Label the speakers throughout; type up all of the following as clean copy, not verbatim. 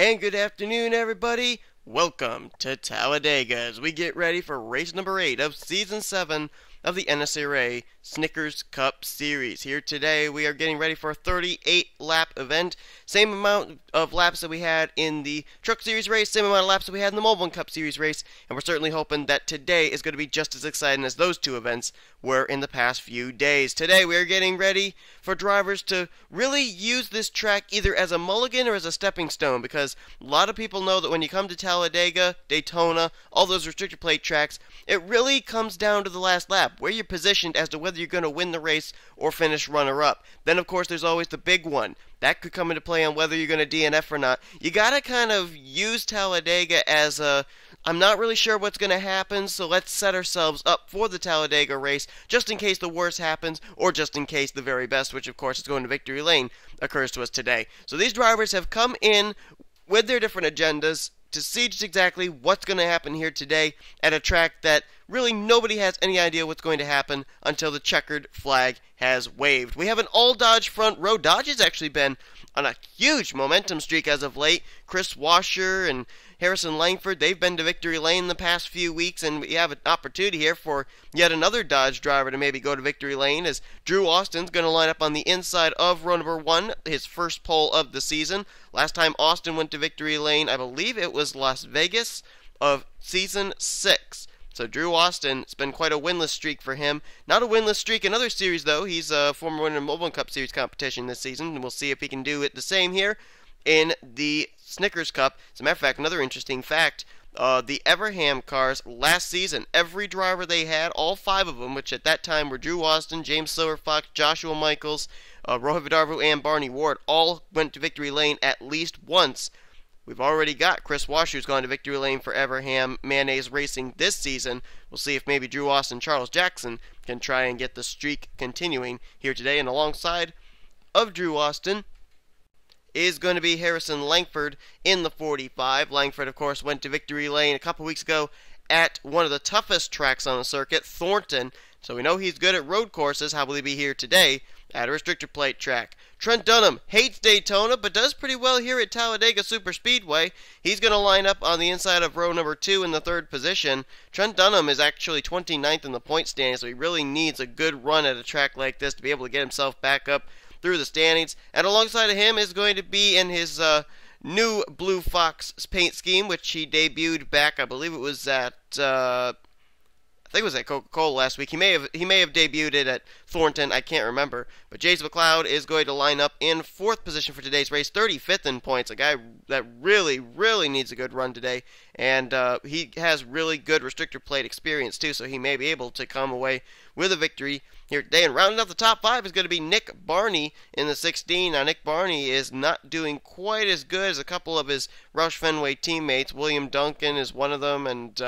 Speaker 1: And good afternoon, everybody. Welcome to Talladega as we get ready for race number 8 of Season 7 of the NNSCRA Snickers Cup Series. Here today, we are getting ready for a 38-lap event. Same amount of laps that we had in the Truck Series race, same amount of laps that we had in the Mobile Cup Series race, and we're certainly hoping that today is going to be just as exciting as those two events were in the past few days. Today, we are getting ready for drivers to really use this track either as a mulligan or as a stepping stone, because a lot of people know that when you come to Talladega, Daytona, all those restrictor plate tracks, it really comes down to the last lap, where you're positioned as to whether you're going to win the race or finish runner-up. Then, of course, there's always the big one. That could come into play on whether you're going to DNF or not. You got to kind of use Talladega as a, I'm not really sure what's going to happen, so let's set ourselves up for the Talladega race, just in case the worst happens, or just in case the very best, which of course is going to victory lane, occurs to us today. So these drivers have come in with their different agendas to see just exactly what's going to happen here today at a track that really nobody has any idea what's going to happen until the checkered flag has waved. We have an all-Dodge front row. Dodge has actually been on a huge momentum streak as of late. Chris Washer and Harrison Langford, they've been to victory lane the past few weeks, and we have an opportunity here for yet another Dodge driver to maybe go to victory lane, as Drew Austin's going to line up on the inside of row number 1, his first pole of the season. Last time Austin went to victory lane, I believe it was Las Vegas of season 6. So Drew Austin, it's been quite a winless streak for him. Not a winless streak in other series, though. He's a former winner of Mobile Cup Series competition this season, and we'll see if he can do it the same here in the Snickers Cup. As a matter of fact, another interesting fact, the Everham cars last season, every driver they had, all 5 of them, which at that time were Drew Austin, James Silverfox, Joshua Michaels, Rohit Vidarvu, and Barney Ward, all went to victory lane at least once. We've already got Chris Washer, who's gone to victory lane for Everham Mayonnaise Racing this season. We'll see if maybe Drew Austin and Charles Jackson can try and get the streak continuing here today. And alongside of Drew Austin is going to be Harrison Langford in the 45. Langford, of course, went to victory lane a couple weeks ago at one of the toughest tracks on the circuit, Thornton. So we know he's good at road courses. How will he be here today at a restrictor plate track? Trent Dunham hates Daytona, but does pretty well here at Talladega Superspeedway. He's going to line up on the inside of row number 2 in the 3rd position. Trent Dunham is actually 29th in the point standings, so he really needs a good run at a track like this to be able to get himself back up through the standings. And alongside of him is going to be in his new Blue Fox paint scheme, which he debuted back, I believe it was at I think it was at Coca-Cola last week. He may have debuted it at Thornton. I can't remember. But Jace McLeod is going to line up in 4th position for today's race, 35th in points. A guy that really, really needs a good run today. And he has really good restrictor plate experience, too, so he may be able to come away with a victory here today. And rounding out the top 5 is going to be Nick Barney in the 16. Now, Nick Barney is not doing quite as good as a couple of his Roush Fenway teammates. William Duncan is one of them, and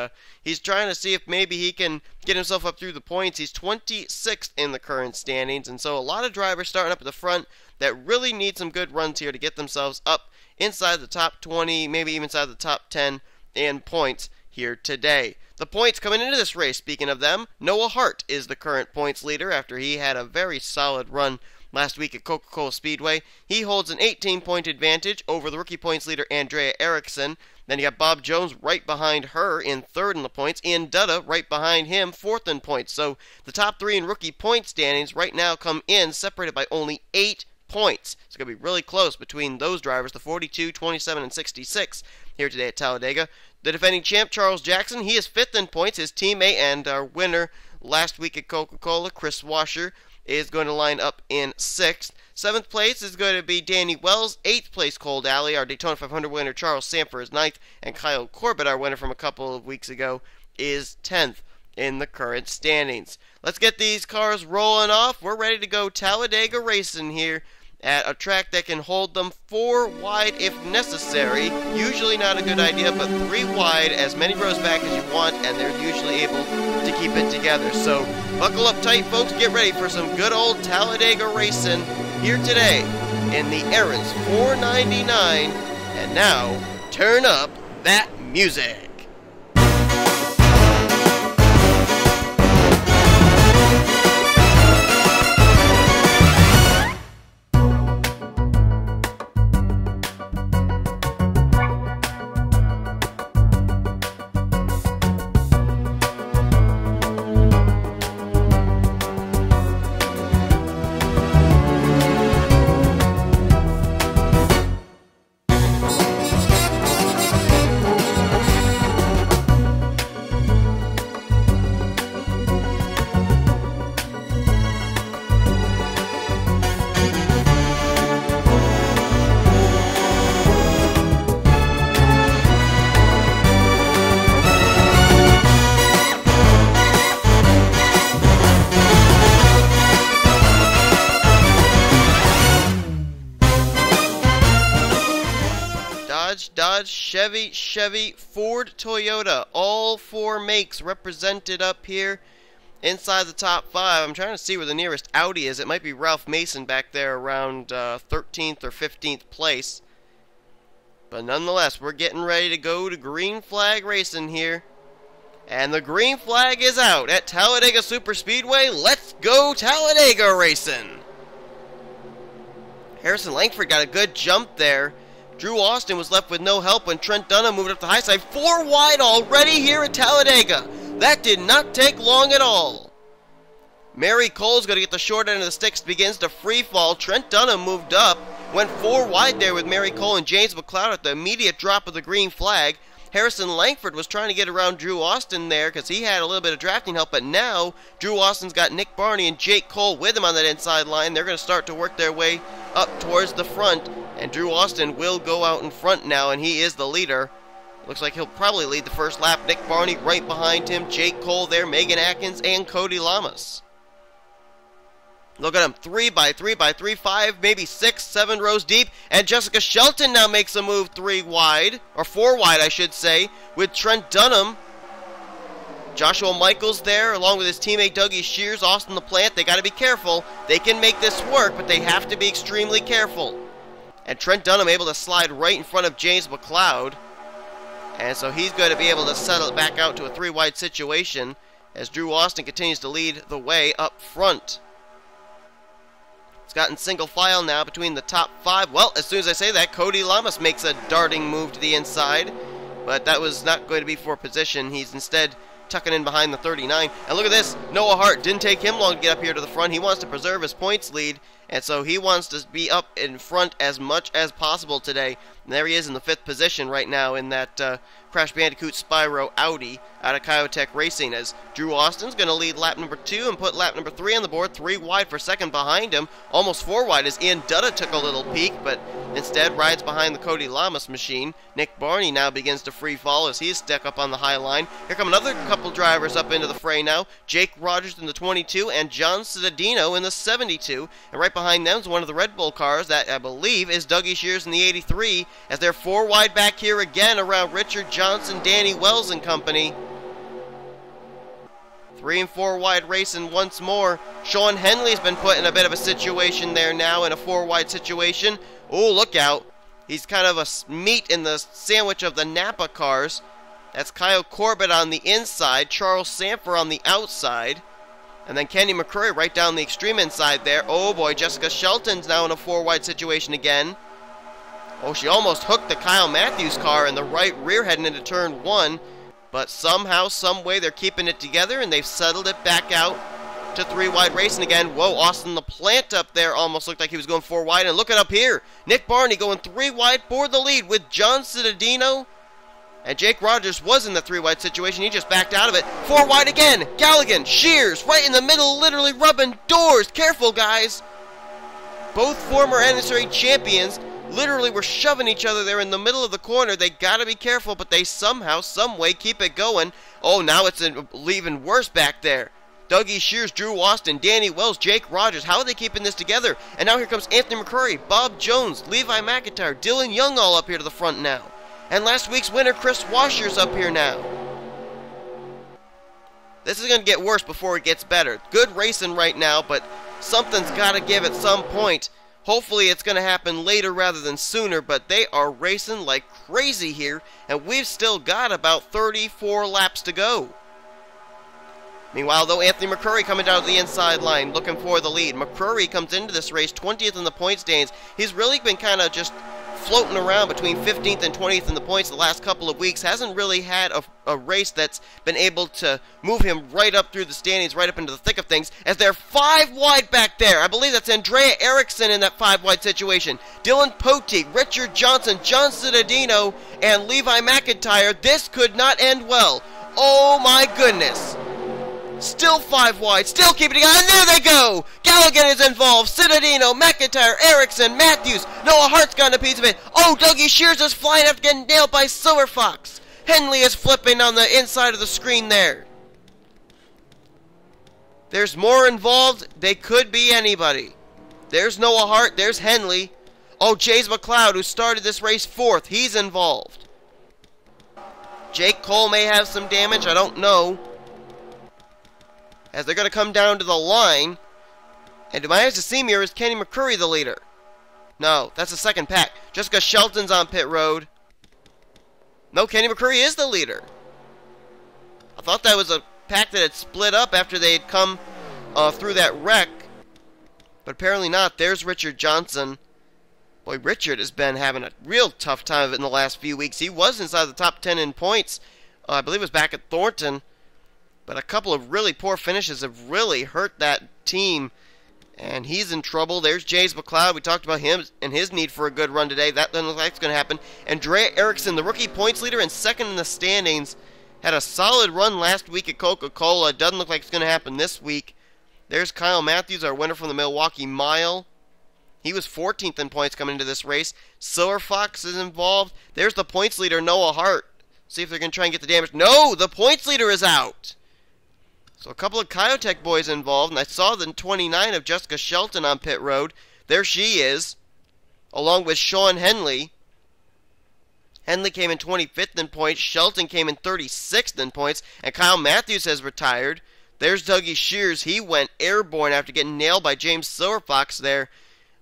Speaker 1: he's trying to see if maybe he can get himself up through the points. He's 26th in the current standings, and so a lot of drivers starting up at the front that really need some good runs here to get themselves up inside the top 20, maybe even inside the top 10 in points here today. The points coming into this race, speaking of them, Noah Hart is the current points leader after he had a very solid run last week at Coca-Cola Speedway. He holds an 18-point advantage over the rookie points leader Andrea Erickson. Then you got Bob Jones right behind her in 3rd in the points. Ian Dutta right behind him, 4th in points. So the top 3 in rookie point standings right now come in separated by only 8 points. It's going to be really close between those drivers, the 42, 27, and 66 here today at Talladega. The defending champ, Charles Jackson, he is 5th in points. His teammate and our winner last week at Coca-Cola, Chris Washer, is going to line up in 6th. 7th place is going to be Danny Wells. 8th place, Cold Alley. Our Daytona 500 winner, Charles Sanford, is 9th. And Kyle Corbett, our winner from a couple of weeks ago, is 10th in the current standings. Let's get these cars rolling off. We're ready to go Talladega racing here at a track that can hold them 4 wide if necessary. Usually not a good idea, but 3 wide, as many rows back as you want, and they're usually able to keep it together. So buckle up tight, folks. Get ready for some good old Talladega racing here today in the Aaron's 499. And now, turn up that music. Dodge, Chevy, Ford, Toyota. All 4 makes represented up here inside the top 5. I'm trying to see where the nearest Audi is. It might be Ralph Mason back there around 13th or 15th place. But nonetheless, we're getting ready to go to green flag racing here. And the green flag is out at Talladega Superspeedway. Let's go Talladega racing! Harrison Langford got a good jump there. Drew Austin was left with no help when Trent Dunham moved up the high side. 4 wide already here at Talladega. That did not take long at all. Mary Cole's going to get the short end of the sticks, begins to free fall. Trent Dunham moved up, went 4 wide there with Mary Cole and James McLeod at the immediate drop of the green flag. Harrison Langford was trying to get around Drew Austin there because he had a little bit of drafting help, but now Drew Austin's got Nick Barney and Jake Cole with him on that inside line. They're going to start to work their way up towards the front, and Drew Austin will go out in front now, and he is the leader. Looks like he'll probably lead the first lap. Nick Barney right behind him, Jake Cole there, Megan Atkins, and Cody Lamas. Look at him, 3 by 3 by 3, 5, maybe 6, 7 rows deep. And Jessica Shelton now makes a move 3 wide, or 4 wide I should say, with Trent Dunham. Joshua Michaels there, along with his teammate Dougie Shears, Austin the Plant. They got to be careful. They can make this work, but they have to be extremely careful. And Trent Dunham able to slide right in front of James McLeod. And so he's going to be able to settle it back out to a 3 wide situation as Drew Austin continues to lead the way up front. It's gotten single file now between the top 5. Well, as soon as I say that, Cody Lamas makes a darting move to the inside. But that was not going to be for position. He's instead tucking in behind the 39. And look at this. Noah Hart, didn't take him long to get up here to the front. He wants to preserve his points lead. And so he wants to be up in front as much as possible today. And there he is in the 5th position right now in that Crash Bandicoot Spyro Audi out of Kyotech Racing, as Drew Austin's going to lead lap number 2 and put lap number 3 on the board. 3 wide for second behind him. Almost 4 wide as Ian Dutta took a little peek, but instead rides behind the Cody Lamas machine. Nick Barney now begins to free fall as he's stuck up on the high line. Here come another couple drivers up into the fray now. Jake Rogers in the 22 and John Cittadino in the 72. And right behind them is one of the Red Bull cars that I believe is Dougie Shears in the 83, as they're 4 wide back here again around Richard Johnson, Danny Wells and company. 3 and 4 wide racing once more. Sean Henley's been put in a bit of a situation there now, in a 4 wide situation. Oh, look out. He's kind of a meat in the sandwich of the Napa cars. That's Kyle Corbett on the inside, Charles Sanford on the outside. And then Kenny McCurry right down the extreme inside there. Oh boy, Jessica Shelton's now in a 4 wide situation again. Oh, she almost hooked the Kyle Matthews car in the right rear heading into turn 1. But somehow, some way, they're keeping it together and they've settled it back out to 3 wide racing again. Whoa, Austin the Plant up there almost looked like he was going 4 wide. And look at up here. Nick Barney going 3 wide for the lead with John Cittadino. And Jake Rogers was in the 3 wide situation. He just backed out of it. 4 wide again. Galligan, Shears, right in the middle, literally rubbing doors. Careful, guys. Both former NNSCRA champions literally were shoving each other there in the middle of the corner. They gotta be careful, but they somehow, someway keep it going. Oh, now it's even worse back there. Dougie Shears, Drew Austin, Danny Wells, Jake Rogers. How are they keeping this together? And now here comes Anthony McCurry, Bob Jones, Levi McIntyre, Dylan Young all up here to the front now. And last week's winner, Chris Washer's up here now. This is going to get worse before it gets better. Good racing right now, but something's got to give at some point. Hopefully it's going to happen later rather than sooner, but they are racing like crazy here, and we've still got about 34 laps to go. Meanwhile, though, Anthony McCurry coming down to the inside line, looking for the lead. McCurry comes into this race 20th in the points standings. He's really been kind of just floating around between 15th and 20th in the points the last couple of weeks. Hasn't really had a race that's been able to move him right up through the standings, right up into the thick of things, as they're 5 wide back there. I believe that's Andrea Erickson in that 5 wide situation. Dylan Poteet, Richard Johnson, John Cittadino, and Levi McIntyre. This could not end well. Oh my goodness. Still 5 wide, still keeping it going, and there they go! Galligan is involved, Cittadino, McIntyre, Erickson, Matthews, Noah Hart's gotten a piece of it. Oh, Dougie Shears is flying after getting nailed by Silver Fox. Henley is flipping on the inside of the screen there. There's more involved, they could be anybody. There's Noah Hart, there's Henley. Oh, James McLeod, who started this race 4th, he's involved. Jake Cole may have some damage, I don't know. As they're going to come down to the line. And to my eyes to see me, is Kenny McCurry the leader? No, that's the second pack. Jessica Shelton's on pit road. No, Kenny McCurry is the leader. I thought that was a pack that had split up after they had come through that wreck. But apparently not. There's Richard Johnson. Boy, Richard has been having a real tough time of it in the last few weeks. He was inside the top 10 in points. I believe it was back at Thornton. But a couple of really poor finishes have really hurt that team. And he's in trouble. There's James McLeod. We talked about him and his need for a good run today. That doesn't look like it's going to happen. Andrea Erickson, the rookie points leader and second in the standings, had a solid run last week at Coca-Cola. Doesn't look like it's going to happen this week. There's Kyle Matthews, our winner from the Milwaukee Mile. He was 14th in points coming into this race. Silver Fox is involved. There's the points leader, Noah Hart. See if they're going to try and get the damage. No, the points leader is out. So a couple of Kyotech boys involved, and I saw the 29 of Jessica Shelton on pit road. There she is, along with Sean Henley. Henley came in 25th in points. Shelton came in 36th in points, and Kyle Matthews has retired. There's Dougie Shears. He went airborne after getting nailed by James Silverfox there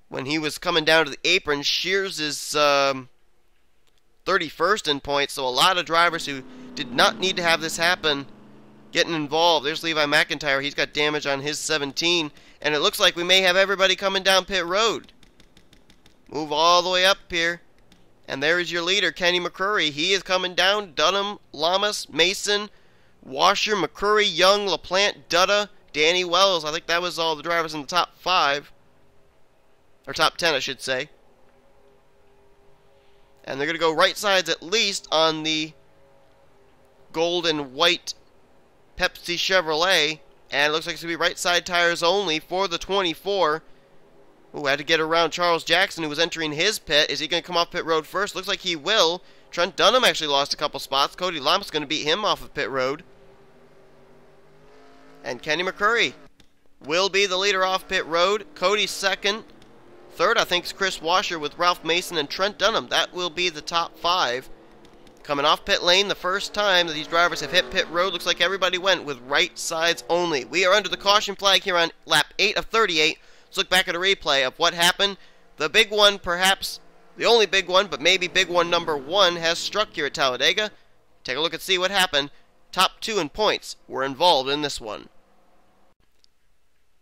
Speaker 1: when he was coming down to the apron. Shears is 31st in points, so a lot of drivers who did not need to have this happen getting involved. There's Levi McIntyre. He's got damage on his 17. And it looks like we may have everybody coming down pit road. Move all the way up here. And there is your leader, Kenny McCurry. He is coming down. Dunham, Lamas, Mason, Washer, McCurry, Young, LaPlante, Dutta, Danny Wells. I think that was all the drivers in the top 5. Or top 10, I should say. And they're going to go right sides at least on the gold and white Pepsi Chevrolet, and it looks like it's going to be right side tires only for the 24. Ooh, had to get around Charles Jackson, who was entering his pit. Is he going to come off pit road first? Looks like he will. Trent Dunham actually lost a couple spots. Cody Lamas going to beat him off of pit road. And Kenny McCurry will be the leader off pit road. Cody's second. Third, I think, is Chris Washer with Ralph Mason and Trent Dunham. That will be the top 5. Coming off pit lane, the first time that these drivers have hit pit road, looks like everybody went with right sides only. We are under the caution flag here on lap 8 of 38. Let's look back at a replay of what happened. The big one, perhaps the only big one, but maybe big one number 1, has struck here at Talladega. Take a look and see what happened. Top 2 in points were involved in this one.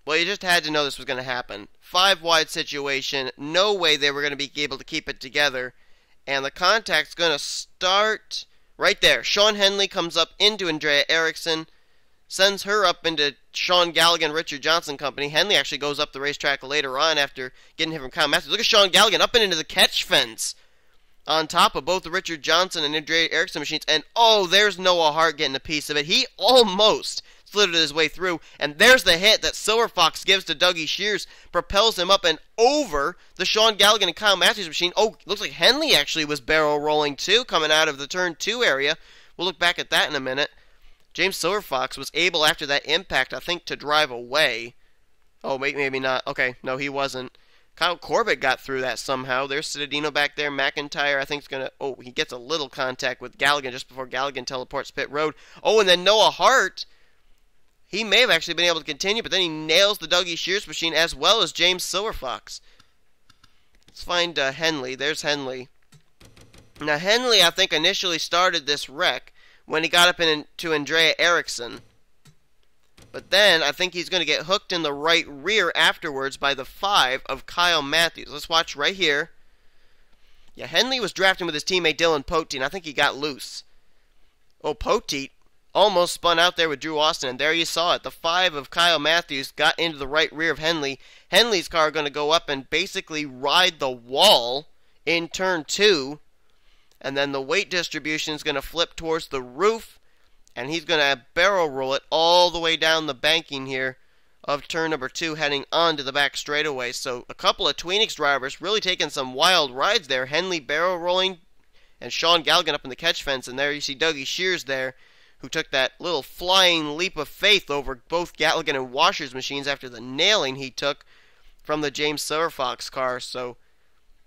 Speaker 1: Well, you just had to know this was going to happen. 5-wide situation. No way they were going to be able to keep it together. And the contact's going to start right there. Sean Henley comes up into Andrea Erickson, sends her up into Sean Galligan, Richard Johnson Company. Henley actually goes up the racetrack later on after getting hit from Kyle Matthews. Look at Sean Galligan up and into the catch fence on top of both the Richard Johnson and Andrea Erickson machines. And, oh, there's Noah Hart getting a piece of it. He almost slithered his way through, and there's the hit that Silver Fox gives to Dougie Shears, propels him up and over the Sean Galligan and Kyle Matthews machine. Oh, looks like Henley actually was barrel rolling too, coming out of the turn 2 area. We'll look back at that in a minute. James Silver Fox was able, after that impact, I think, to drive away. Oh, maybe not. Okay, no, he wasn't. Kyle Corbett got through that somehow. There's Citadino back there. McIntyre, I think, is going to... Oh, he gets a little contact with Galligan just before Galligan teleports pit road. Oh, and then Noah Hart... He may have actually been able to continue, but then he nails the Dougie Shears machine as well as James Silverfox. Let's find Henley. There's Henley. Now, Henley, I think, initially started this wreck when he got up into Andrea Erickson. But then, I think he's going to get hooked in the right rear afterwards by the 5 of Kyle Matthews. Let's watch right here. Yeah, Henley was drafting with his teammate Dylan Poteet, and I think he got loose. Oh, Poteet almost spun out there with Drew Austin, and there you saw it. The 5 of Kyle Matthews got into the right rear of Henley. Henley's car going to go up and basically ride the wall in turn 2, and then the weight distribution is going to flip towards the roof, and he's going to barrel roll it all the way down the banking here of turn number 2, heading on to the back straightaway. So a couple of Tweenix drivers really taking some wild rides there. Henley barrel rolling, and Sean Galligan up in the catch fence, and there you see Dougie Shears there, who took that little flying leap of faith over both Galligan and Washer's machines after the nailing he took from the James Silverfox car. So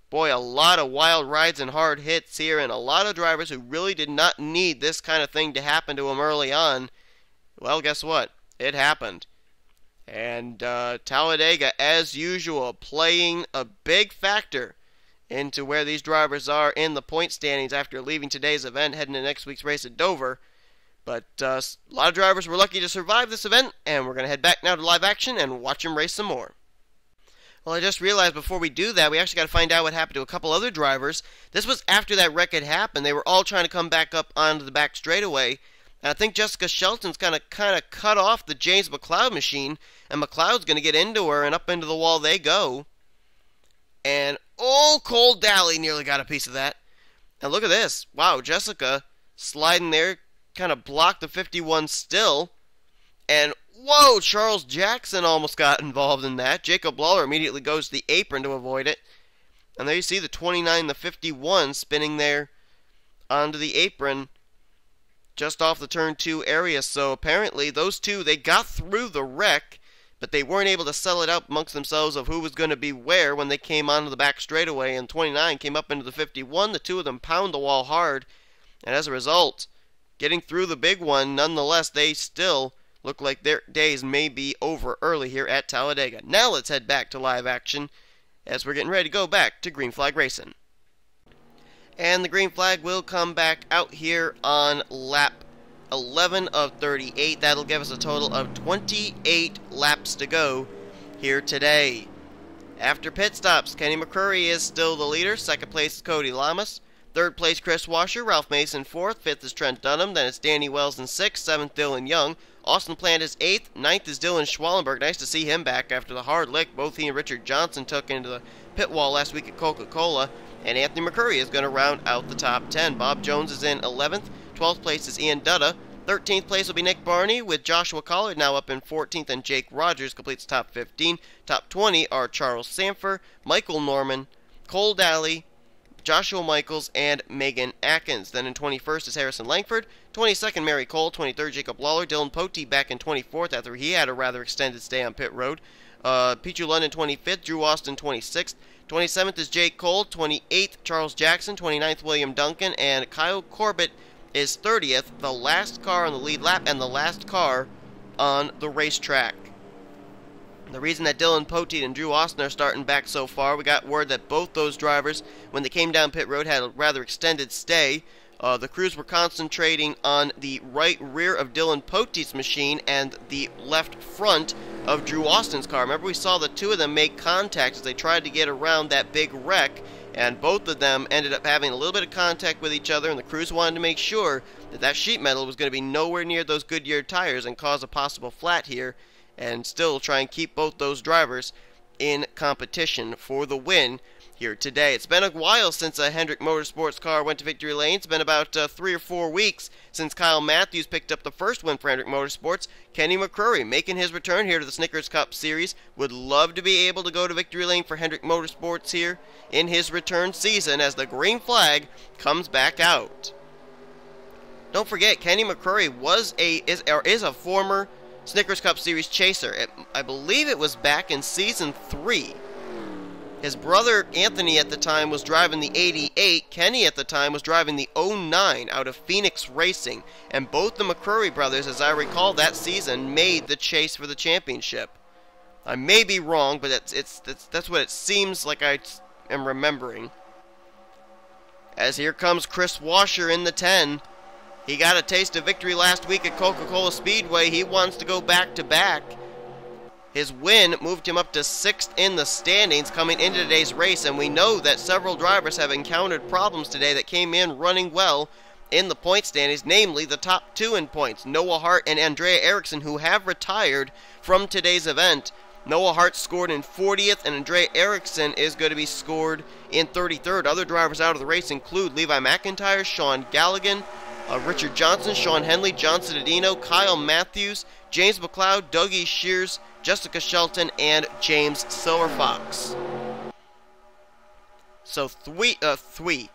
Speaker 1: Boy, a lot of wild rides and hard hits here, and a lot of drivers who really did not need this kind of thing to happen to them early on. Well, guess what? It happened. And Talladega, as usual, playing a big factor into where these drivers are in the point standings after leaving today's event, heading to next week's race at Dover. But a lot of drivers were lucky to survive this event, and we're going to head back now to live action and watch them race some more. Well, I just realized before we do that, we actually got to find out what happened to a couple other drivers. This was after that wreck had happened. They were all trying to come back up onto the back straightaway. And I think Jessica Shelton's kind of cut off the James McLeod machine, and McLeod's going to get into her, and up into the wall they go. And, oh, Cole Daly nearly got a piece of that. And look at this. Wow, Jessica sliding there, kind of blocked the 51 still. And, whoa, Charles Jackson almost got involved in that. Jacob Lawler immediately goes to the apron to avoid it. And there you see the 29 and the 51 spinning there onto the apron just off the turn 2 area. So apparently those two, they got through the wreck, but they weren't able to settle it out amongst themselves of who was going to be where when they came onto the back straightaway. And 29 came up into the 51. The two of them pound the wall hard. And as a result, getting through the big one, nonetheless, they still look like their days may be over early here at Talladega. Now let's head back to live action as we're getting ready to go back to green flag racing. And the green flag will come back out here on lap 11 of 38. That'll give us a total of 28 laps to go here today. After pit stops, Kenny McCurry is still the leader. Second place is Cody Lamas. Third place, Chris Washer. Ralph Mason, fourth. Fifth is Trent Dunham. Then it's Danny Wells in sixth. Seventh, Dylan Young. Austin Plant is eighth. Ninth is Dylan Schwallenberg. Nice to see him back after the hard lick both he and Richard Johnson took into the pit wall last week at Coca-Cola. And Anthony McCurry is going to round out the top 10. Bob Jones is in 11th. 12th place is Ian Dutta. 13th place will be Nick Barney, with Joshua Collard now up in 14th, and Jake Rogers completes top 15. Top 20 are Charles Sanford, Michael Norman, Cole Daly, Joshua Michaels, and Megan Atkins. Then in 21st is Harrison Langford, 22nd Mary Cole, 23rd Jacob Lawler, Dylan Pote back in 24th after he had a rather extended stay on pit road. Pichu London 25th, Drew Austin 26th, 27th is Jake Cole, 28th Charles Jackson, 29th William Duncan, and Kyle Corbett is 30th, the last car on the lead lap and the last car on the racetrack. The reason that Dylan Pote and Drew Austin are starting back so far, we got word that both those drivers, when they came down pit road, had a rather extended stay. The crews were concentrating on the right rear of Dylan Pote's machine and the left front of Drew Austin's car. Remember, we saw the two of them make contact as they tried to get around that big wreck, and both of them ended up having a little bit of contact with each other, and the crews wanted to make sure that that sheet metal was going to be nowhere near those Goodyear tires and cause a possible flat here, and still try and keep both those drivers in competition for the win here today. It's been a while since a Hendrick Motorsports car went to victory lane. It's been about 3 or 4 weeks since Kyle Matthews picked up the first win for Hendrick Motorsports. Kenny McCurry making his return here to the Snickers Cup Series. Would love to be able to go to victory lane for Hendrick Motorsports here in his return season as the green flag comes back out. Don't forget, Kenny McCurry is a former Snickers Cup Series chaser. I believe it was back in Season 3. His brother Anthony at the time was driving the 88. Kenny at the time was driving the 09 out of Phoenix Racing. And both the McCurry brothers, as I recall, that season made the chase for the championship. I may be wrong, but that's what it seems like I am remembering. As here comes Chris Washer in the 10. He got a taste of victory last week at Coca-Cola Speedway. He wants to go back-to-back. His win moved him up to 6th in the standings coming into today's race, and we know that several drivers have encountered problems today that came in running well in the point standings, namely the top 2 in points, Noah Hart and Andrea Eriksson, who have retired from today's event. Noah Hart scored in 40th, and Andrea Eriksson is going to be scored in 33rd. Other drivers out of the race include Levi McIntyre, Sean Galligan, Richard Johnson, Sean Henley, John Citadino, Kyle Matthews, James McLeod, Dougie Shears, Jessica Shelton, and James Silverfox. So three of the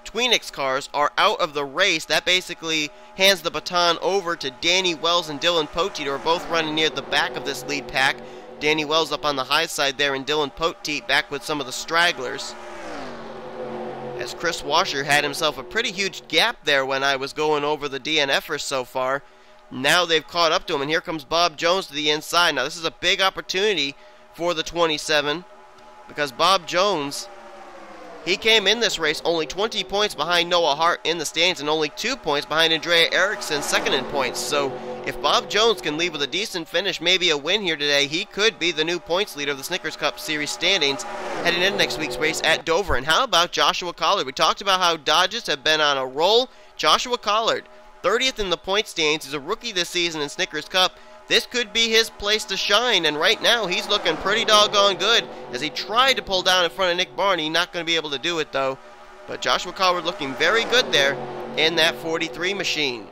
Speaker 1: Tweenix cars are out of the race. That basically hands the baton over to Danny Wells and Dylan Pote, who are both running near the back of this lead pack. Danny Wells up on the high side there, and Dylan Poteet back with some of the stragglers. As Chris Washer had himself a pretty huge gap there when I was going over the DNFers so far. Now they've caught up to him, and here comes Bob Jones to the inside. Now this is a big opportunity for the 27, because Bob Jones, he came in this race only 20 points behind Noah Hart in the standings and only 2 points behind Andrea Eriksson, second in points. So if Bob Jones can leave with a decent finish, maybe a win here today, he could be the new points leader of the Snickers Cup Series standings heading into next week's race at Dover. And how about Joshua Collard? We talked about how Dodgers have been on a roll. Joshua Collard, 30th in the point standings. He's a rookie this season in Snickers Cup. This could be his place to shine, and right now he's looking pretty doggone good as he tried to pull down in front of Nick Barney. Not going to be able to do it, though. But Joshua Collard looking very good there in that 43 machine.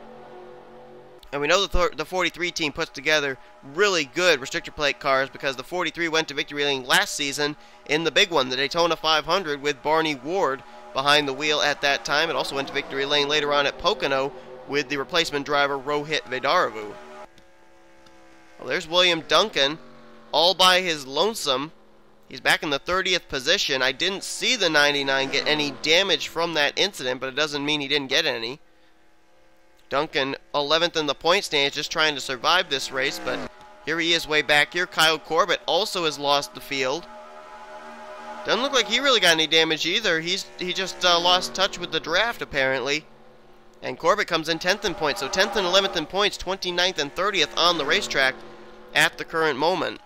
Speaker 1: And we know that the 43 team puts together really good restrictor plate cars, because the 43 went to victory lane last season in the big one, the Daytona 500, with Barney Ward behind the wheel at that time. It also went to victory lane later on at Pocono with the replacement driver Rohit Vedaravu. Well, there's William Duncan, all by his lonesome. He's back in the 30th position. I didn't see the 99 get any damage from that incident, but it doesn't mean he didn't get any. Duncan, 11th in the point standings, just trying to survive this race, but here he is way back here. Kyle Corbett also has lost the field. Doesn't look like he really got any damage either. He just lost touch with the draft, apparently. And Corbett comes in 10th in points, so 10th and 11th in points, 29th and 30th on the racetrack at the current moment.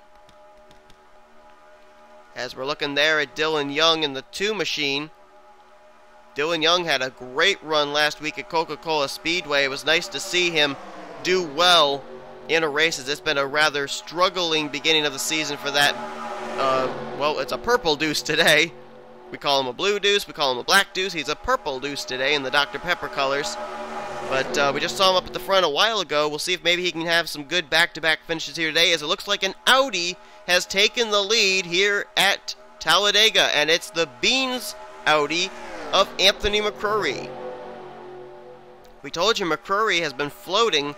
Speaker 1: As we're looking there at Dylan Young in the 2 machine. Dylan Young had a great run last week at Coca-Cola Speedway. It was nice to see him do well in a race, as it's been a rather struggling beginning of the season for that. Well, it's a purple deuce today. We call him a blue deuce, we call him a black deuce. He's a purple deuce today in the Dr. Pepper colors. But we just saw him up at the front a while ago. We'll see if maybe he can have some good back-to-back finishes here today, as it looks like an Audi has taken the lead here at Talladega. And it's the Beans Audi of Anthony McCrory. We told you McCrory has been floating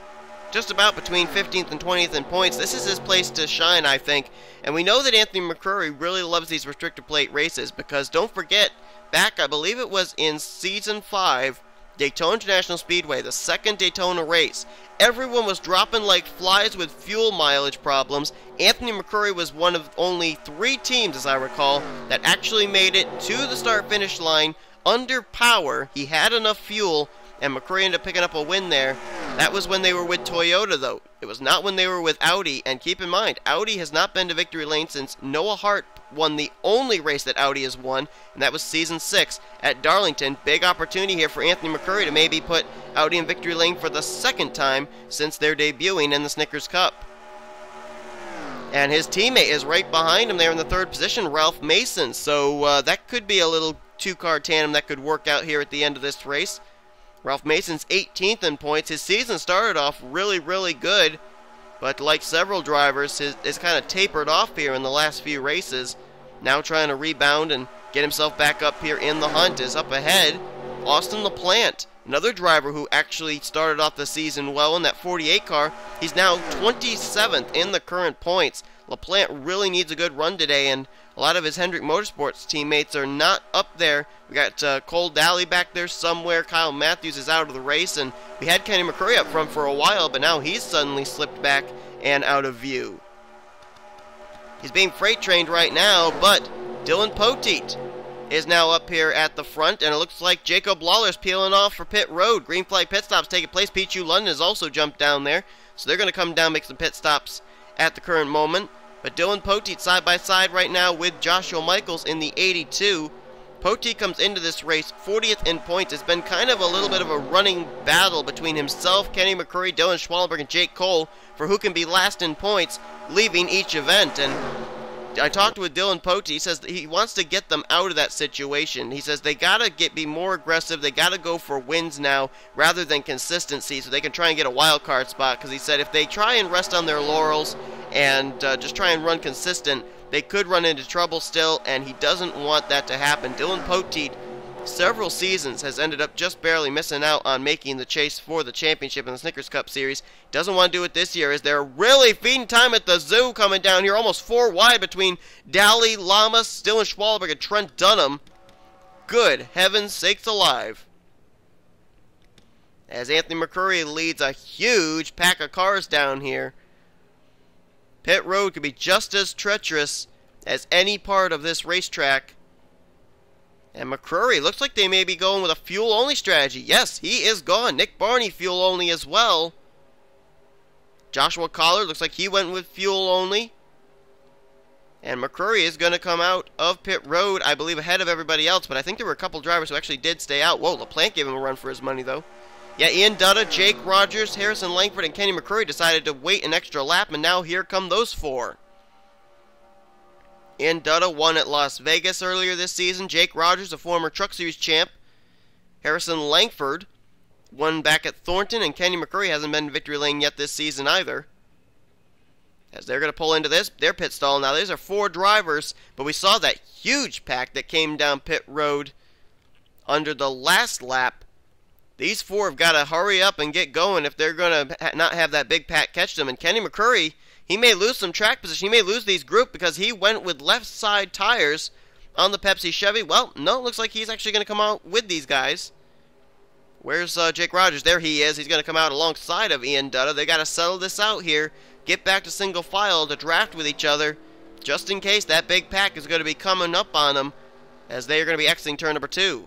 Speaker 1: just about between 15th and 20th in points. This is his place to shine, I think. And we know that Anthony McCrory really loves these restrictor plate races, because don't forget, back, I believe it was in Season 5, Daytona International Speedway, the second Daytona race, everyone was dropping like flies with fuel mileage problems. Anthony McCrory was one of only 3 teams, as I recall, that actually made it to the start-finish line under power. He had enough fuel, and McCrory ended up picking up a win there. That was when they were with Toyota, though. It was not when they were with Audi. And keep in mind, Audi has not been to victory lane since Noah Hart won the only race that Audi has won, and that was Season 6 at Darlington. Big opportunity here for Anthony McCrory to maybe put Audi in victory lane for the second time since their debuting in the Snickers Cup. And his teammate is right behind him there in the 3rd position, Ralph Mason. So that could be a little 2-car tandem that could work out here at the end of this race. Ralph Mason's 18th in points. His season started off really, really good, but like several drivers, it's kind of tapered off here in the last few races. Now trying to rebound and get himself back up here in the hunt. Is up ahead Austin LaPlante, another driver who actually started off the season well in that 48 car. He's now 27th in the current points. LaPlante really needs a good run today, and a lot of his Hendrick Motorsports teammates are not up there. We got Cole Daly back there somewhere. Kyle Matthews is out of the race, and we had Kenny McCrory up front for a while, but now he's suddenly slipped back and out of view. He's being freight trained right now, but Dylan Poteet is now up here at the front, and it looks like Jacob Lawler's peeling off for pit road. Green flag pit stops taking place. Pichu London has also jumped down there, so they're going to come down, make some pit stops at the current moment. But Dylan Poteet side by side right now with Joshua Michaels in the 82. Poteet comes into this race 40th in points. It's been kind of a little bit of a running battle between himself, Kenny McCrory, Dylan Schwalenberg, and Jake Cole for who can be last in points leaving each event. And I talked with Dylan Poteet. He says that he wants to get them out of that situation. He says they got to be more aggressive. They got to go for wins now rather than consistency, so they can try and get a wild card spot. Because he said if they try and rest on their laurels and just try and run consistent, they could run into trouble still, and he doesn't want that to happen. Dylan Poteet several seasons has ended up just barely missing out on making the chase for the championship in the Snickers Cup Series. Doesn't want to do it this year as they're really feeding time at the zoo coming down here. Almost 4 wide between Daly, Lamas, Dylan Schwalberg, and Trent Dunham. Good heavens sakes alive. As Anthony McCurry leads a huge pack of cars down here. Pit road could be just as treacherous as any part of this racetrack. And McCurry, looks like they may be going with a fuel-only strategy. Yes, he is gone. Nick Barney, fuel-only as well. Joshua Collard, looks like he went with fuel-only. And McCurry is going to come out of pit road, I believe, ahead of everybody else. But I think there were a couple drivers who actually did stay out. Whoa, LaPlante gave him a run for his money, though. Yeah, Ian Dutta, Jake Rogers, Harrison Langford, and Kenny McCurry decided to wait an extra lap. And now here come those 4. Ian Dutta won at Las Vegas earlier this season. Jake Rogers, a former Truck Series champ. Harrison Langford won back at Thornton, and Kenny McCurry hasn't been in victory lane yet this season either. As they're going to pull into their pit stall. Now, these are 4 drivers, but we saw that huge pack that came down pit road under the last lap. These 4 have got to hurry up and get going if they're going to not have that big pack catch them. And Kenny McCurry, he may lose some track position. He may lose these group because he went with left side tires on the Pepsi Chevy. Well, no, it looks like he's actually going to come out with these guys. Where's Jake Rogers? There he is. He's going to come out alongside of Ian Dutta. They got to settle this out here. Get back to single file to draft with each other, just in case that big pack is going to be coming up on them as they are going to be exiting turn number 2.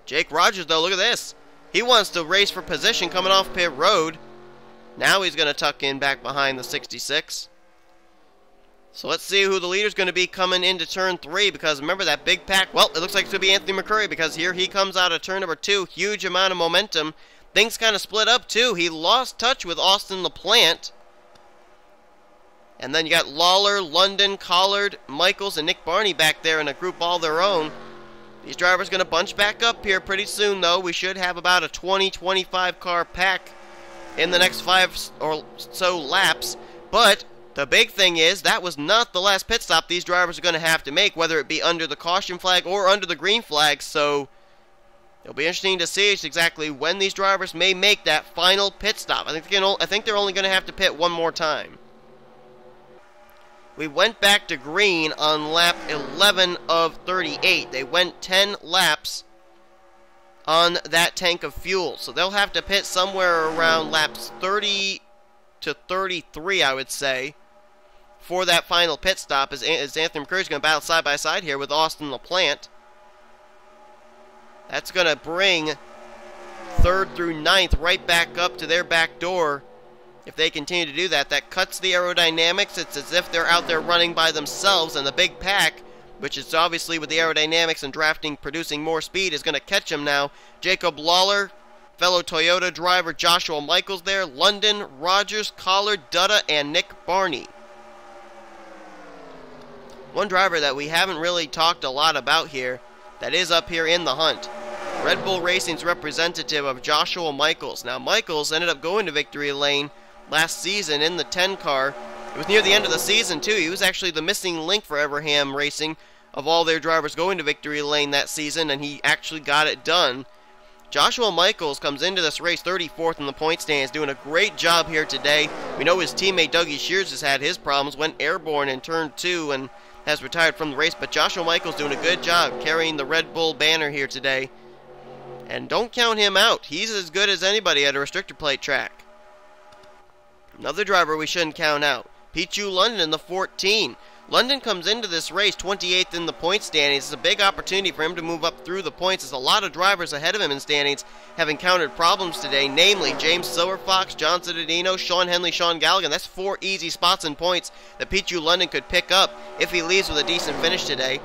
Speaker 1: Jake Rogers, though, look at this. He wants to race for position coming off pit road. Now he's going to tuck in back behind the 66. So let's see who the leader's going to be coming into turn 3, because remember that big pack, well, it looks like it's going to be Anthony McCurry, because here he comes out of turn number 2. Huge amount of momentum. Things kind of split up, too. He lost touch with Austin LaPlante. And then you got Lawler, London, Collard, Michaels, and Nick Barney back there in a group all their own. These drivers going to bunch back up here pretty soon, though. We should have about a 20-25 car pack in the next 5 or so laps. But the big thing is that was not the last pit stop these drivers are going to have to make, whether it be under the caution flag or under the green flag. So it'll be interesting to see exactly when these drivers may make that final pit stop. I think they're only going to have to pit one more time. We went back to green on lap 11 of 38. They went 10 laps on that tank of fuel. So they'll have to pit somewhere around laps 30 to 33, I would say, for that final pit stop, as Anthony McCurry's going to battle side by side here with Austin LaPlante. That's going to bring 3rd through 9th right back up to their back door. If they continue to do that, that cuts the aerodynamics. It's as if they're out there running by themselves, and the big pack, which is obviously with the aerodynamics and drafting producing more speed, is going to catch them now. Jacob Lawler, fellow Toyota driver Joshua Michaels there, London, Rogers, Collard, Dutta, and Nick Barney. One driver that we haven't really talked a lot about here that is up here in the hunt. Red Bull Racing's representative of Joshua Michaels. Now, Michaels ended up going to victory lane last season in the 10 car. It was near the end of the season, too. He was actually the missing link for Everham Racing of all their drivers going to victory lane that season, and he actually got it done. Joshua Michaels comes into this race 34th in the point standings, doing a great job here today. We know his teammate Dougie Shears has had his problems, went airborne in turn 2 and has retired from the race, but Joshua Michaels doing a good job carrying the Red Bull banner here today. And don't count him out. He's as good as anybody at a restrictor plate track. Another driver we shouldn't count out, Pichu London in the 14. London comes into this race 28th in the point standings. It's a big opportunity for him to move up through the points. There's a lot of drivers ahead of him in standings have encountered problems today, namely James Silverfox, John Cittadino, Sean Henley, Sean Galligan. That's 4 easy spots and points that Pichu London could pick up if he leaves with a decent finish today.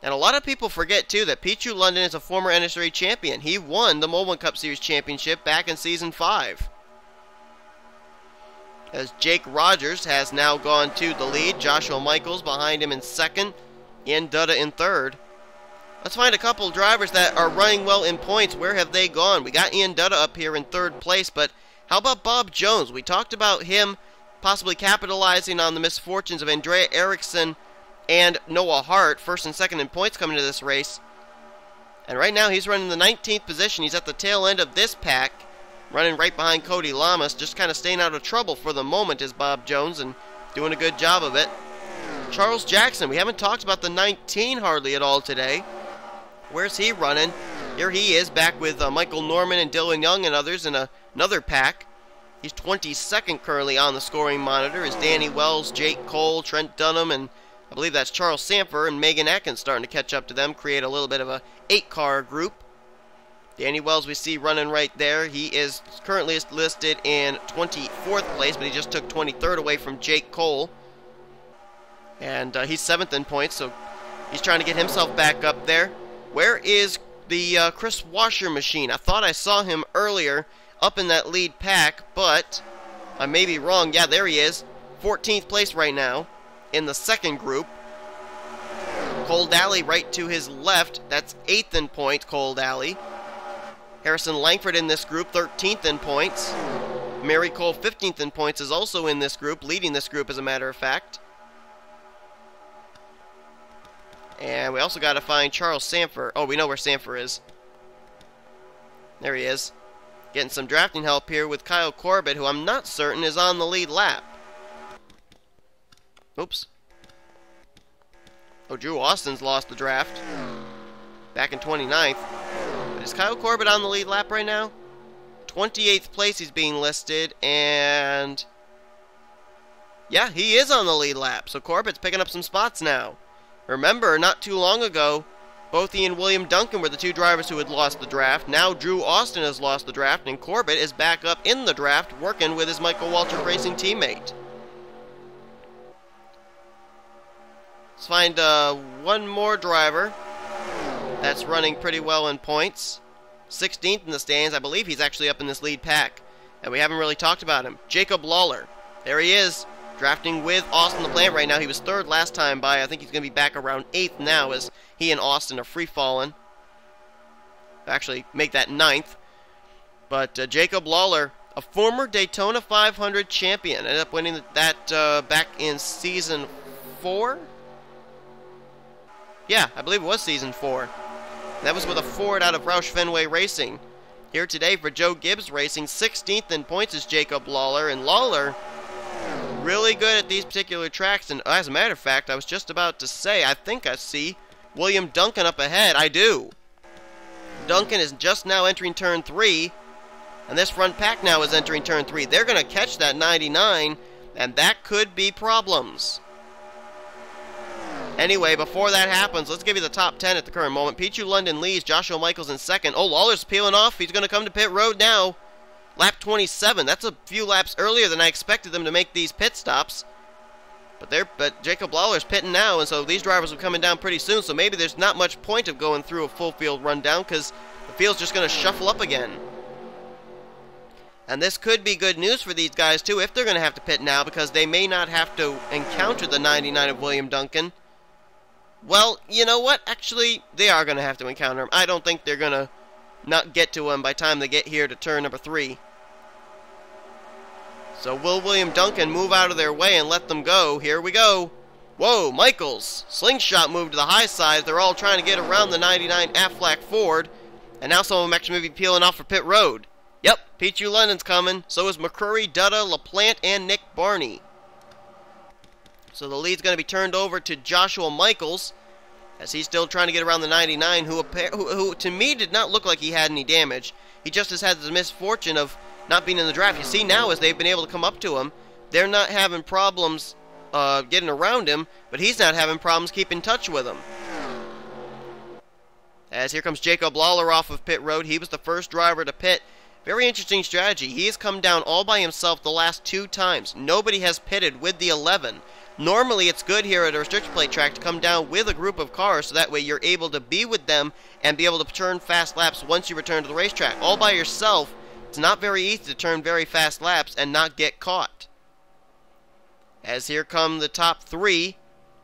Speaker 1: And a lot of people forget, too, that Pichu London is a former NSCRA champion. He won the Mobile Cup Series championship back in Season 5. As Jake Rogers has now gone to the lead. Joshua Michaels behind him in 2nd. Ian Dutta in 3rd. Let's find a couple of drivers that are running well in points. Where have they gone? We got Ian Dutta up here in 3rd place, but how about Bob Jones? We talked about him possibly capitalizing on the misfortunes of Andrea Eriksson and Noah Hart, first and second in points coming to this race. And right now he's running the 19th position. He's at the tail end of this pack, running right behind Cody Lamas, just kind of staying out of trouble for the moment is Bob Jones, and doing a good job of it. Charles Jackson, we haven't talked about the 19 hardly at all today. Where's he running? Here he is, back with Michael Norman and Dylan Young and others in another pack. He's 22nd currently on the scoring monitor. Is Danny Wells, Jake Cole, Trent Dunham, and I believe that's Charles Sanford and Megan Atkins starting to catch up to them, create a little bit of a 8-car group. Danny Wells we see running right there. He is currently listed in 24th place, but he just took 23rd away from Jake Cole. And he's 7th in points, so he's trying to get himself back up there. Where is the Chris Washer machine? I thought I saw him earlier up in that lead pack, but I may be wrong. Yeah, there he is. 14th place right now in the second group. Cole Daly right to his left. That's 8th in points, Cole Daly. Harrison Langford in this group, 13th in points. Mary Cole, 15th in points, is also in this group, leading this group as a matter of fact. And we also got to find Charles Sanford. Oh, we know where Sanford is. There he is. Getting some drafting help here with Kyle Corbett, who I'm not certain is on the lead lap. Oops. Oh, Drew Austin's lost the draft. Back in 29th. But is Kyle Corbett on the lead lap right now? 28th place he's being listed, and yeah, he is on the lead lap. So Corbett's picking up some spots now. Remember, not too long ago, both he and William Duncan were the two drivers who had lost the draft. Now Drew Austin has lost the draft, and Corbett is back up in the draft, working with his Michael Waltrip Racing teammate. Let's find one more driver that's running pretty well in points. 16th in the stands. I believe he's actually up in this lead pack, and we haven't really talked about him. Jacob Lawler. There he is, drafting with Austin the Plant right now. He was 3rd last time by. I think he's going to be back around 8th now as he and Austin are free-falling. Actually, make that 9th. But Jacob Lawler, a former Daytona 500 champion, ended up winning that back in Season 4? Yeah, I believe it was Season 4. That was with a Ford out of Roush Fenway Racing. Here today for Joe Gibbs Racing, 16th in points is Jacob Lawler, and Lawler really good at these particular tracks. And as a matter of fact, I was just about to say, I think I see William Duncan up ahead. I do. Duncan is just now entering turn 3, and this front pack now is entering turn 3. They're going to catch that 99, and that could be problems. Anyway, before that happens, let's give you the top 10 at the current moment. Pichu London leads, Joshua Michaels in second. Oh, Lawler's peeling off. He's going to come to pit road now. Lap 27. That's a few laps earlier than I expected them to make these pit stops. But Jacob Lawler's pitting now, and so these drivers are coming down pretty soon, so maybe there's not much point of going through a full field rundown because the field's just going to shuffle up again. And this could be good news for these guys, too, if they're going to have to pit now, because they may not have to encounter the 99 of William Duncan. Well, you know what? Actually, they are going to have to encounter him. I don't think they're going to not get to him by the time they get here to turn number 3. So will William Duncan move out of their way and let them go? Here we go. Whoa, Michaels. Slingshot move to the high side. They're all trying to get around the 99 Aflac Ford. And now some of them actually may be peeling off for pit road. Yep, Pichu London's coming. So is McCrory, Dutta, LaPlante, and Nick Barney. So the lead's going to be turned over to Joshua Michaels, as he's still trying to get around the 99, who to me did not look like he had any damage. He just has had the misfortune of not being in the draft. You see now, as they've been able to come up to him, they're not having problems getting around him, but he's not having problems keeping in touch with him. As here comes Jacob Lawler off of pit road. He was the first driver to pit. Very interesting strategy. He has come down all by himself the last 2 times. Nobody has pitted with the 11. Normally, it's good here at a restricted plate track to come down with a group of cars, so that way you're able to be with them and be able to turn fast laps once you return to the racetrack. All by yourself, it's not very easy to turn very fast laps and not get caught. As here come the top 3,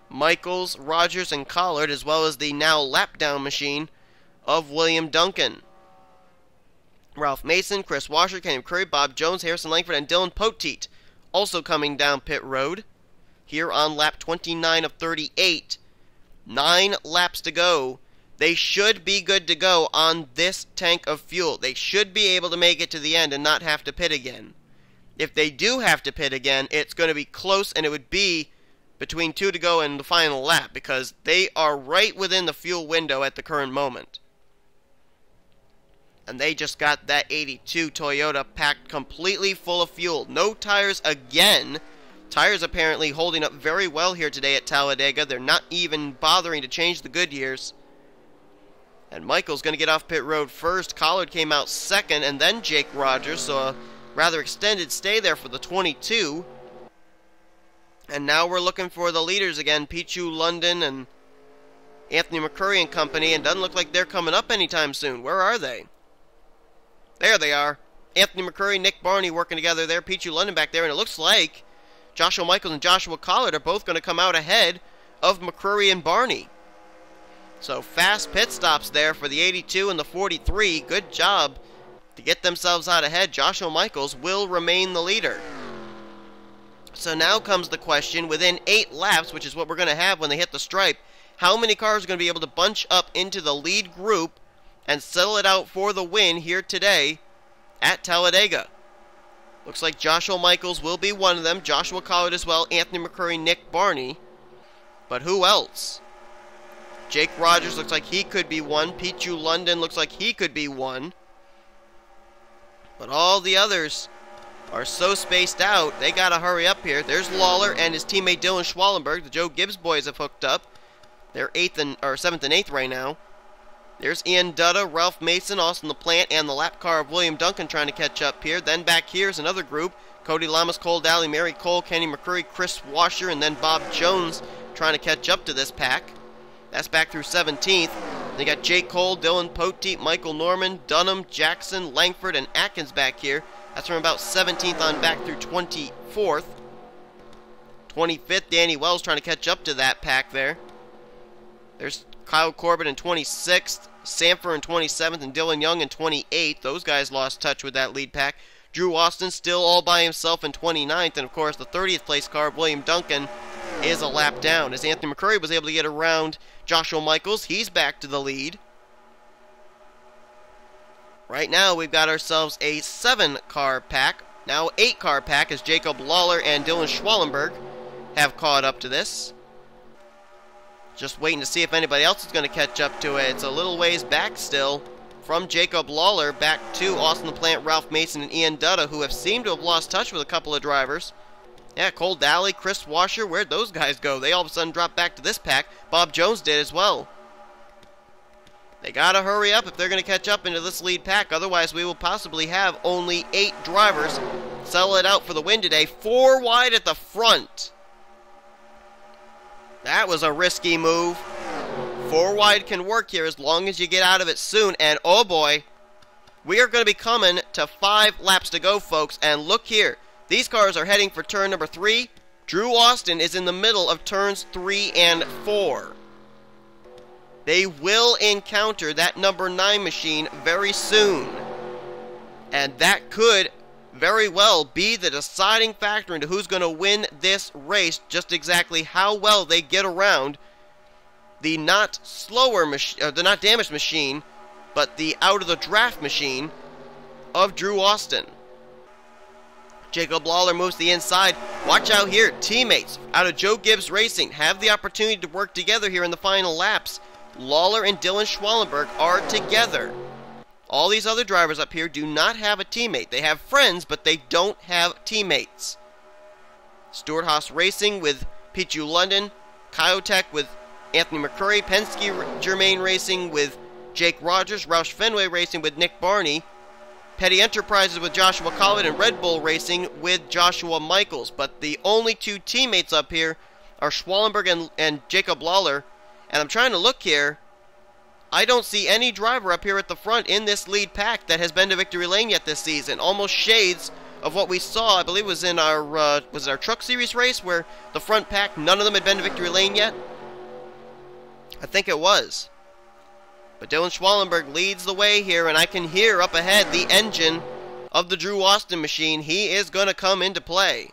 Speaker 1: Michaels, Rogers, and Collard, as well as the now lap-down machine of William Duncan. Ralph Mason, Chris Washer, Kenny McCurry, Bob Jones, Harrison Langford, and Dylan Poteet also coming down pit road. here on lap 29 of 38. 9 laps to go. They should be good to go on this tank of fuel. They should be able to make it to the end and not have to pit again. If they do have to pit again, it's going to be close, and it would be between 2 to go in the final lap, because they are right within the fuel window at the current moment. And they just got that 82 Toyota packed completely full of fuel. No tires again. Tires apparently holding up very well here today at Talladega. They're not even bothering to change the Goodyears. And Michael's going to get off pit road first. Collard came out second, and then Jake Rogers, so a rather extended stay there for the 22. And now we're looking for the leaders again, Pichu London and Anthony McCurry and company, and doesn't look like they're coming up anytime soon. Where are they? There they are. Anthony McCurry, Nick Barney working together there, Pichu London back there, and it looks like Joshua Michaels and Joshua Collard are both going to come out ahead of McCurry and Barney. So fast pit stops there for the 82 and the 43. Good job to get themselves out ahead. Joshua Michaels will remain the leader. So now comes the question, within 8 laps, which is what we're going to have when they hit the stripe, how many cars are going to be able to bunch up into the lead group and settle it out for the win here today at Talladega? Looks like Joshua Michaels will be one of them, Joshua Collard as well, Anthony McCurry, Nick Barney. But who else? Jake Rogers looks like he could be one. Pichu London looks like he could be one. But all the others are so spaced out, they got to hurry up here. There's Lawler and his teammate Dylan Schwallenberg. The Joe Gibbs boys have hooked up. They're 7th and 8th right now. There's Ian Dutta, Ralph Mason, Austin LaPlante, and the lap car of William Duncan trying to catch up here. Then back here is another group. Cody Lamas, Cole Daly, Mary Cole, Kenny McCurry, Chris Washer, and then Bob Jones trying to catch up to this pack. That's back through 17th. They got Jake Cole, Dylan Poteet, Michael Norman, Dunham, Jackson, Langford, and Atkins back here. That's from about 17th on back through 24th. 25th, Danny Wells trying to catch up to that pack there. There's Kyle Corbett in 26th, Sanford in 27th, and Dylan Young in 28th. Those guys lost touch with that lead pack. Drew Austin still all by himself in 29th, and of course the 30th place car, William Duncan, is a lap down. As Anthony McCurry was able to get around Joshua Michaels, he's back to the lead. Right now we've got ourselves a 7-car pack, now 8-car pack, as Jacob Lawler and Dylan Schwallenberg have caught up to this. Just waiting to see if anybody else is going to catch up to it. It's a little ways back still from Jacob Lawler back to Austin LaPlante, Ralph Mason, and Ian Dutta, who have seemed to have lost touch with a couple of drivers. Yeah, Cole Daly, Chris Washer, where'd those guys go? They all of a sudden dropped back to this pack. Bob Jones did as well. They gotta hurry up if they're going to catch up into this lead pack. Otherwise, we will possibly have only 8 drivers settle it out for the win today. 4 wide at the front. That was a risky move. 4 wide can work here as long as you get out of it soon. And oh boy, we are going to be coming to 5 laps to go, folks. And look here. These cars are heading for turn number 3. Drew Austin is in the middle of turns 3 and 4. They will encounter that number 9 machine very soon. And that could very well be the deciding factor into who's going to win this race, just exactly how well they get around the not damaged machine, but the out of the draft machine of Drew Austin. Jacob Lawler moves to the inside. Watch out here. Teammates out of Joe Gibbs Racing have the opportunity to work together here in the final laps. Lawler and Dylan Schwallenberg are together. All these other drivers up here do not have a teammate. They have friends, but they don't have teammates. Stuart Haas Racing with Pichu London. Kyotech with Anthony McCurry. Penske Germain Racing with Jake Rogers. Roush Fenway Racing with Nick Barney. Petty Enterprises with Joshua Collard, and Red Bull Racing with Joshua Michaels. But the only 2 teammates up here are Schwallenberg and Jacob Lawler. And I'm trying to look here. I don't see any driver up here at the front in this lead pack that has been to victory lane yet this season. Almost shades of what we saw, I believe was in our was it our Truck Series race, where the front pack, none of them had been to victory lane yet? I think it was. But Dylan Schwallenberg leads the way here, and I can hear up ahead the engine of the Drew Austin machine. He is going to come into play.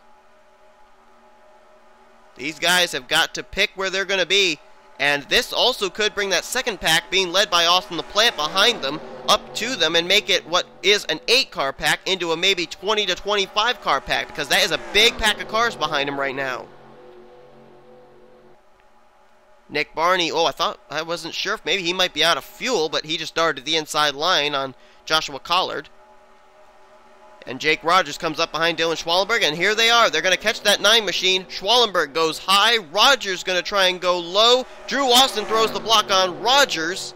Speaker 1: These guys have got to pick where they're going to be. And this also could bring that second pack, being led by Austin the Plant behind them, up to them and make it what is an 8-car pack into a maybe 20 to 25-car pack, because that is a big pack of cars behind him right now. Nick Barney, I wasn't sure if maybe he might be out of fuel, but he just started the inside line on Joshua Collard. And Jake Rogers comes up behind Dylan Schwallenberg, and here they are. They're going to catch that 9 machine. Schwallenberg goes high. Rogers going to try and go low. Drew Austin throws the block on Rogers,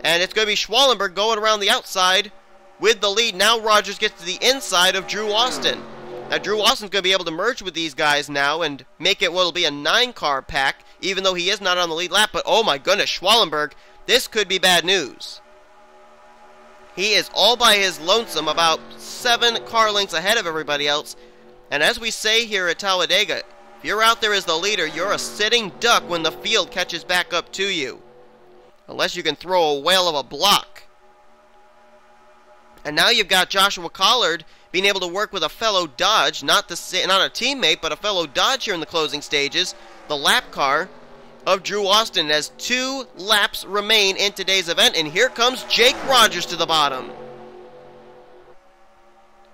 Speaker 1: and it's going to be Schwallenberg going around the outside with the lead. Now Rogers gets to the inside of Drew Austin. Now Drew Austin's going to be able to merge with these guys now and make it what will be a 9-car pack, even though he is not on the lead lap. But oh my goodness, Schwallenberg, this could be bad news. He is all by his lonesome, about 7 car lengths ahead of everybody else. And as we say here at Talladega, if you're out there as the leader, you're a sitting duck when the field catches back up to you. Unless you can throw a whale of a block. And now you've got Joshua Collard being able to work with a fellow Dodge, not a teammate, but a fellow Dodge here in the closing stages, the lap car of Drew Austin, as 2 laps remain in today's event. And here comes Jake Rogers to the bottom.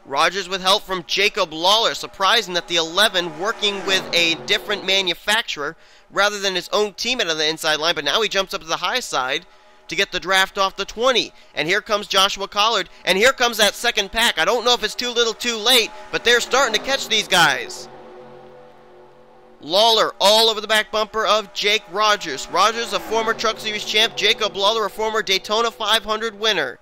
Speaker 1: Rogers with help from Jacob Lawler. Surprising that the 11 working with a different manufacturer rather than his own teammate on the inside line, but now he jumps up to the high side to get the draft off the 20. And here comes Joshua Collard, and here comes that second pack. I don't know if it's too little too late, but they're starting to catch these guys. Lawler all over the back bumper of Jake Rogers. Rogers, a former Truck Series champ. Jacob Lawler, a former Daytona 500 winner.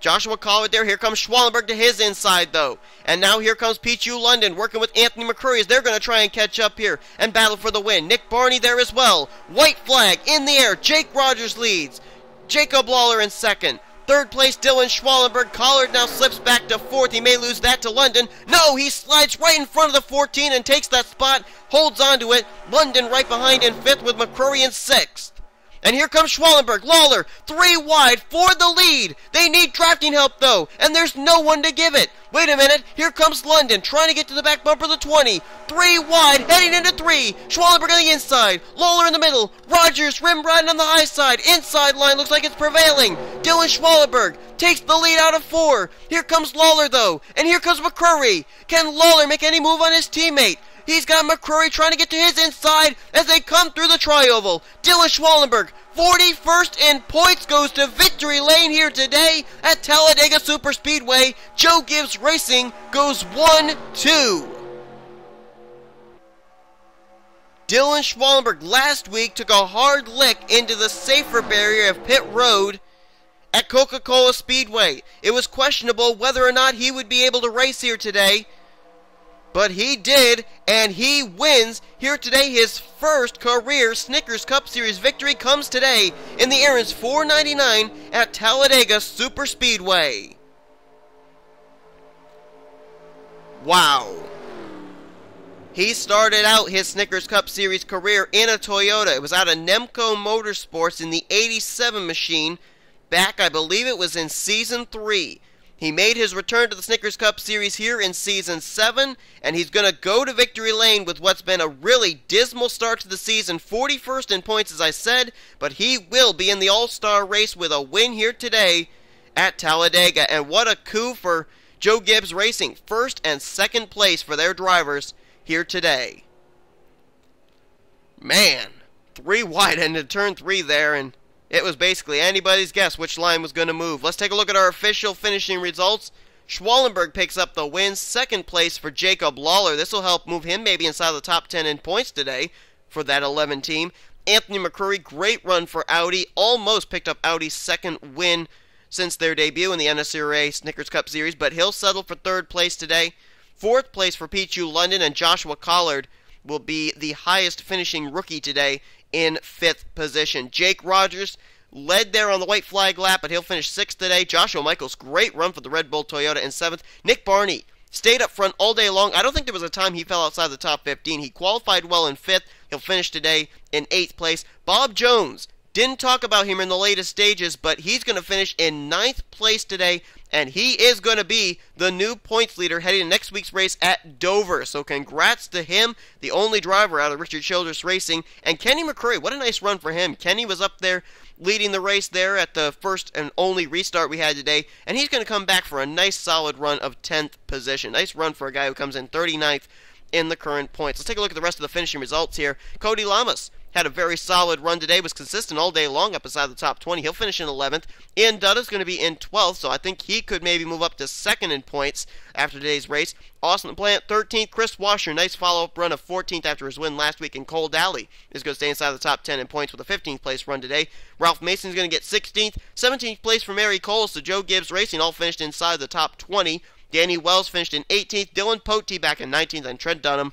Speaker 1: Joshua Collard there. Here comes Schwallenberg to his inside, though. And now here comes Pichu London working with Anthony McCurry as they're going to try and catch up here and battle for the win. Nick Barney there as well. White flag in the air. Jake Rogers leads. Jacob Lawler in second. Third place, Dylan Schwallenberg. Collard now slips back to 4th. He may lose that to London. No, he slides right in front of the 14 and takes that spot. Holds onto it. London right behind in 5th with McCurry in 6th. And here comes Schwallenberg. Lawler, 3 wide for the lead. They need drafting help, though, and there's no one to give it. Wait a minute. Here comes London trying to get to the back bumper of the 20. 3 wide, heading into 3. Schwallenberg on the inside. Lawler in the middle. Rogers rim riding on the high side. Inside line looks like it's prevailing. Dylan Schwallenberg takes the lead out of 4. Here comes Lawler, though, and here comes McCurry. Can Lawler make any move on his teammate? He's got McCurry trying to get to his inside as they come through the tri-oval. Dylan Schwallenberg, 41st in points, goes to victory lane here today at Talladega Superspeedway. Joe Gibbs Racing goes 1-2. Dylan Schwallenberg last week took a hard lick into the safer barrier of pit road at Coca-Cola Speedway. It was questionable whether or not he would be able to race here today. But he did, and he wins here today. His first career Snickers Cup Series victory comes today in the Aaron's 499 at Talladega Superspeedway. Wow. He started out his Snickers Cup Series career in a Toyota. It was out of Nemco Motorsports in the 87 machine back, I believe it was in Season 3. He made his return to the Snickers Cup Series here in Season 7, and he's going to go to victory lane with what's been a really dismal start to the season. 41st in points, as I said, but he will be in the All-Star race with a win here today at Talladega. And what a coup for Joe Gibbs Racing. 1st and 2nd place for their drivers here today. Man, 3 wide into turn 3 there, and it was basically anybody's guess which line was going to move. Let's take a look at our official finishing results. Schwallenberg picks up the win. 2nd place for Jacob Lawler. This will help move him maybe inside the top 10 in points today for that 11 team. Anthony McCurry, great run for Audi. Almost picked up Audi's 2nd win since their debut in the NNSCRA Snickers Cup Series, but he'll settle for 3rd place today. 4th place for Pichu London, and Joshua Collard will be the highest finishing rookie today in 5th position. Jake Rogers led there on the white flag lap, but he'll finish 6th today. Joshua Michaels, great run for the Red Bull Toyota in 7th. Nick Barney stayed up front all day long. I don't think there was a time he fell outside the top 15. He qualified well in 5th. He'll finish today in 8th place. Bob Jones, didn't talk about him in the latest stages, but he's going to finish in 9th place today and he is going to be the new points leader heading to next week's race at Dover. So congrats to him, the only driver out of Richard Childress Racing. And Kenny McCurry, what a nice run for him. Kenny was up there leading the race there at the first and only restart we had today, and he's going to come back for a nice solid run of 10th position. Nice run for a guy who comes in 39th in the current points. Let's take a look at the rest of the finishing results here. Cody Lamas had a very solid run today, was consistent all day long up inside the top 20. He'll finish in 11th. Ian Dutta's going to be in 12th, so I think he could maybe move up to 2nd in points after today's race. Austin Plant, 13th. Chris Washer, nice follow-up run of 14th after his win last week. And Cole Dowley is going to stay inside the top 10 in points with a 15th place run today. Ralph Mason's going to get 16th. 17th place for Mary Cole, so Joe Gibbs Racing all finished inside the top 20. Danny Wells finished in 18th. Dylan Pote back in 19th, and Trent Dunham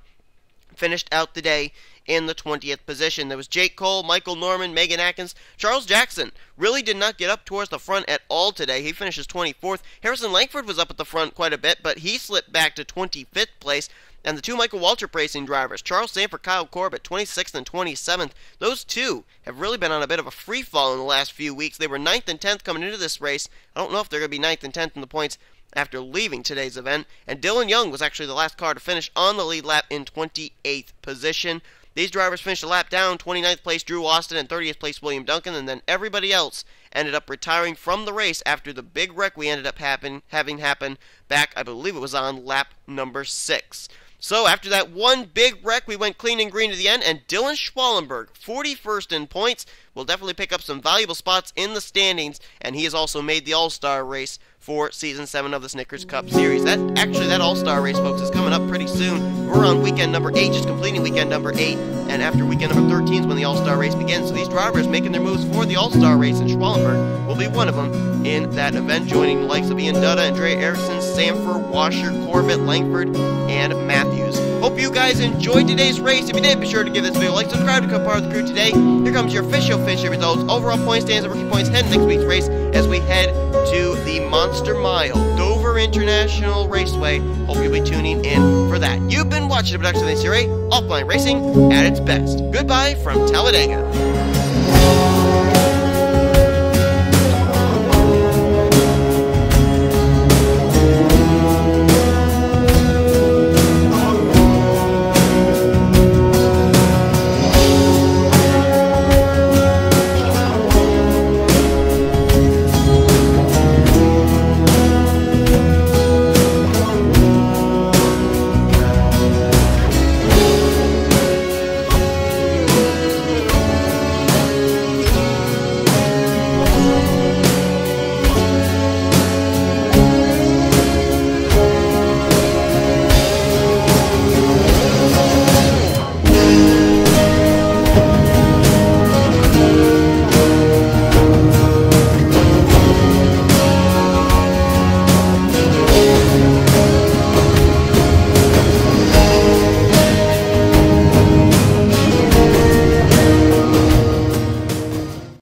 Speaker 1: finished out the day in the 20th position. There was Jake Cole, Michael Norman, Megan Atkins. Charles Jackson really did not get up towards the front at all today. He finishes 24th. Harrison Langford was up at the front quite a bit, but he slipped back to 25th place. And the two Michael Waltrip Racing drivers, Charles Sanford, Kyle Corbett, 26th and 27th, those two have really been on a bit of a free fall in the last few weeks. They were 9th and 10th coming into this race. I don't know if they're going to be 9th and 10th in the points after leaving today's event. And Dylan Young was actually the last car to finish on the lead lap in 28th position. These drivers finished a lap down. 29th place Drew Austin and 30th place William Duncan, and then everybody else ended up retiring from the race after the big wreck we ended up having happen back, I believe it was on lap number 6. So after that one big wreck, we went clean and green to the end, and Dylan Schwallenberg, 41st in points, will definitely pick up some valuable spots in the standings, and he has also made the All-Star race for Season 7 of the Snickers Cup Series. That All-Star race, folks, is coming up pretty soon. We're on weekend number 8, just completing weekend number 8, and after weekend number 13 is when the All-Star race begins. So these drivers making their moves for the All-Star race, and Schwallenberg will be one of them in that event, joining the likes of Ian Dutta, Andrea Erickson, Sanford, Washer, Corbett, Langford, and Matthews. Hope you guys enjoyed today's race. If you did, be sure to give this video a like, subscribe to become part of the crew today. Here comes your official finishing results, overall point standings, and rookie points heading next week's race as we head to the Monster Mile, Dover International Raceway. Hope you'll be tuning in for that. You've been watching a production of NNSCRA, offline racing at its best. Goodbye from Talladega.